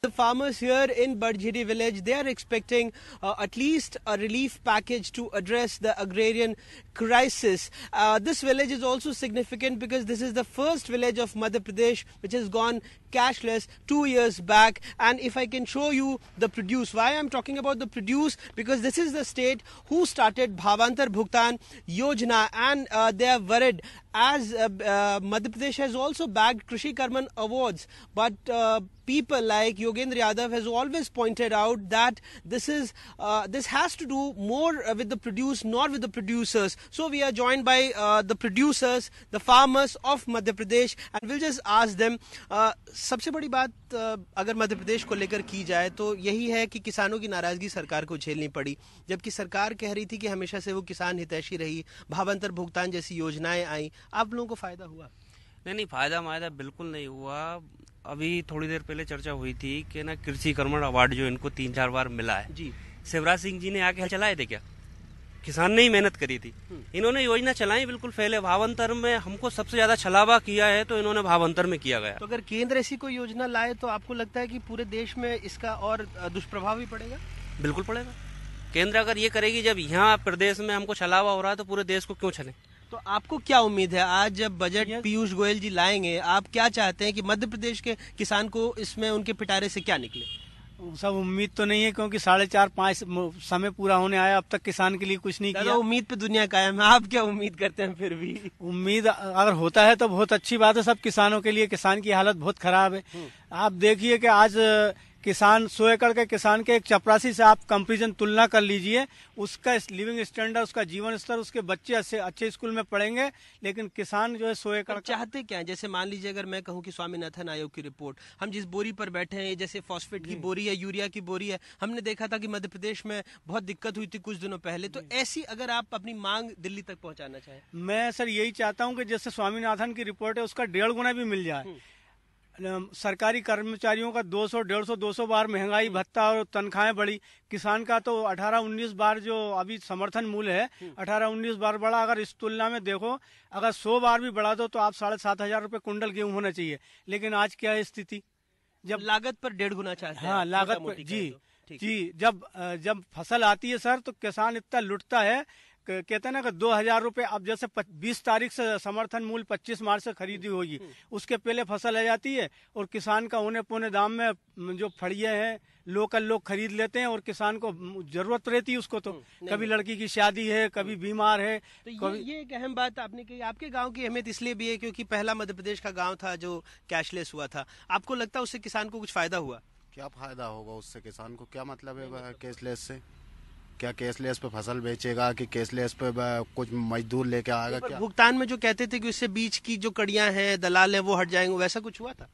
The farmers here in Badjiri village, they are expecting at least a relief package to address the agrarian crisis. This village is also significant because this is the first village of Madhya Pradesh which has gone cashless 2 years back. And if I can show you the produce, why I'm talking about the produce, because this is the state who started Bhavantar Bhugtan Yojana, and they are worried as Madhya Pradesh has also bagged Krishi Karman awards, but people like Yogendra Yadav has always pointed out that this has to do more with the produce, not with the producers. So we are joined by the producers, the farmers of Madhya Pradesh, and we'll just ask them. सबसे बड़ी बात अगर मध्य प्रदेश को लेकर की जाए तो यही है कि किसानों की नाराजगी सरकार को झेलनी पड़ी, जबकि सरकार कह रही थी कि हमेशा से वो किसान हितैषी रही, भावांतर भुगतान जैसी योजनाएं आई। आप लोगों को फायदा हुआ? नहीं, फायदा बिल्कुल नहीं हुआ। अभी थोड़ी देर पहले चर्चा हुई थी कि ना कृषि कर्मण अवार्ड जो इनको 3-4 बार मिला है जी, शिवराज सिंह जी ने आके चलाए थे क्या? किसान ने ही मेहनत करी थी, इन्होंने योजना चलाई बिल्कुल पहले। भावांतर में हमको सबसे ज्यादा छलावा किया है तो इन्होंने भावांतर में किया गया। तो अगर केंद्र ऐसी कोई योजना लाए तो आपको लगता है कि पूरे देश में इसका और दुष्प्रभाव भी पड़ेगा? बिल्कुल पड़ेगा। केंद्र अगर ये करेगी, जब यहाँ प्रदेश में हमको छलावा हो रहा है तो पूरे देश को क्यों चले? तो आपको क्या उम्मीद है आज जब बजट पीयूष गोयल जी लाएंगे, आप क्या चाहते हैं कि मध्य प्रदेश के किसान को इसमें उनके पिटारे से क्या निकले? सब उम्मीद तो नहीं है, क्योंकि 4.5-5 समय पूरा होने आया, अब तक किसान के लिए कुछ नहीं किया। उम्मीद पे दुनिया कायम है। आप क्या उम्मीद करते हैं? फिर भी उम्मीद अगर होता है तो बहुत अच्छी बात है सब किसानों के लिए। किसान की हालत बहुत खराब है। आप देखिए कि आज किसान 100 एकड़ के किसान के एक चपरासी से आप कंपेरिजन तुलना कर लीजिए, उसका लिविंग स्टैंडर्ड, उसका जीवन स्तर, उसके बच्चे अच्छे स्कूल में पढ़ेंगे, लेकिन किसान जो है 100 एकड़ चाहते क्या है? जैसे मान लीजिए अगर मैं कहूँ कि स्वामीनाथन आयोग की रिपोर्ट, हम जिस बोरी पर बैठे हैं, जैसे फॉस्फेट की बोरी है, यूरिया की बोरी है, हमने देखा था कि मध्य प्रदेश में बहुत दिक्कत हुई थी कुछ दिनों पहले। तो ऐसी अगर आप अपनी मांग दिल्ली तक पहुंचाना चाहें? मैं सर यही चाहता हूँ कि जैसे स्वामीनाथन की रिपोर्ट है उसका 1.5 गुना भी मिल जाए। सरकारी कर्मचारियों का 200, 150, 200 बार महंगाई भत्ता और तनख्वाहें बढ़ी। किसान का तो 18-19 बार जो अभी समर्थन मूल्य है 18-19 बार बढ़ा। अगर इस तुलना में देखो, अगर 100 बार भी बढ़ा दो तो आप 7,500 रुपए कुंटल गेहूं होना चाहिए, लेकिन आज क्या है स्थिति? जब लागत पर 1.5 गुना चाहते हैं। हाँ, लागत पर जी। जब फसल आती है सर तो किसान इतना लुटता है, कहते हैं ना कि 2,000 रुपए। अब जैसे 20 तारीख से समर्थन मूल्य 25 मार्च से खरीदी होगी, उसके पहले फसल आ जाती है और किसान का औने पौने दाम में जो फड़िए हैं लोकल लोग खरीद लेते हैं, और किसान को जरूरत रहती है उसको। तो कभी लड़की की शादी है, कभी बीमार है। तो ये एक अहम बात आपने कही। आपके गांव की अहमियत इसलिए भी है क्योंकि पहला मध्य प्रदेश का गांव था जो कैशलेस हुआ था। आपको लगता है उससे किसान को कुछ फायदा हुआ? क्या फायदा होगा उससे? किसान को क्या मतलब है कैशलेस से? क्या कैशलेस पे फसल बेचेगा कि कैशलेस पे कुछ मजदूर लेके आएगा? क्या भुगतान में जो कहते थे कि उससे बीच की जो कड़ियां हैं, दलाल हैं, वो हट जाएंगे, वैसा कुछ हुआ था?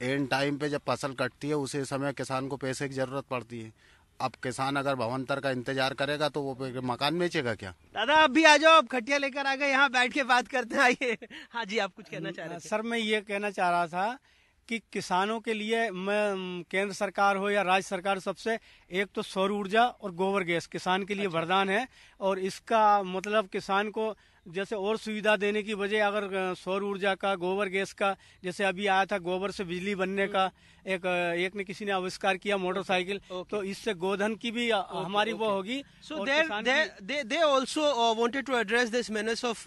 एंड टाइम पे जब फसल कटती है उसी समय किसान को पैसे की जरूरत पड़ती है। अब किसान अगर भावांतर का इंतजार करेगा तो वो मकान बेचेगा क्या? दादा आप भी आ जाओ, अब खटिया लेकर आ गए, यहाँ बैठ के बात करते हैं। आइए। हाँ जी, आप कुछ कहना चाह रहे थे? सर मैं ये कहना चाह रहा था कि किसानों के लिए मैं केंद्र सरकार हो या राज्य सरकार, सबसे एक तो सौर ऊर्जा और गोबर गैस किसान के लिए वरदान है। और इसका मतलब किसान को जैसे और सुविधा देने की बजाय अगर सौर ऊर्जा का, गोबर गैस का, जैसे अभी आया था गोबर से बिजली बनने का एक ने किसी ने आविष्कार किया मोटरसाइकिल, तो इससे गोधन की भी हमारी वो होगी। So they also wanted to address this menace of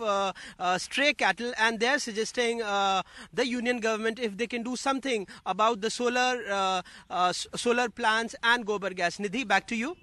stray cattle, and they are suggesting the union government if they can do something about the solar plants and gobar gas. Nidhi, back to you.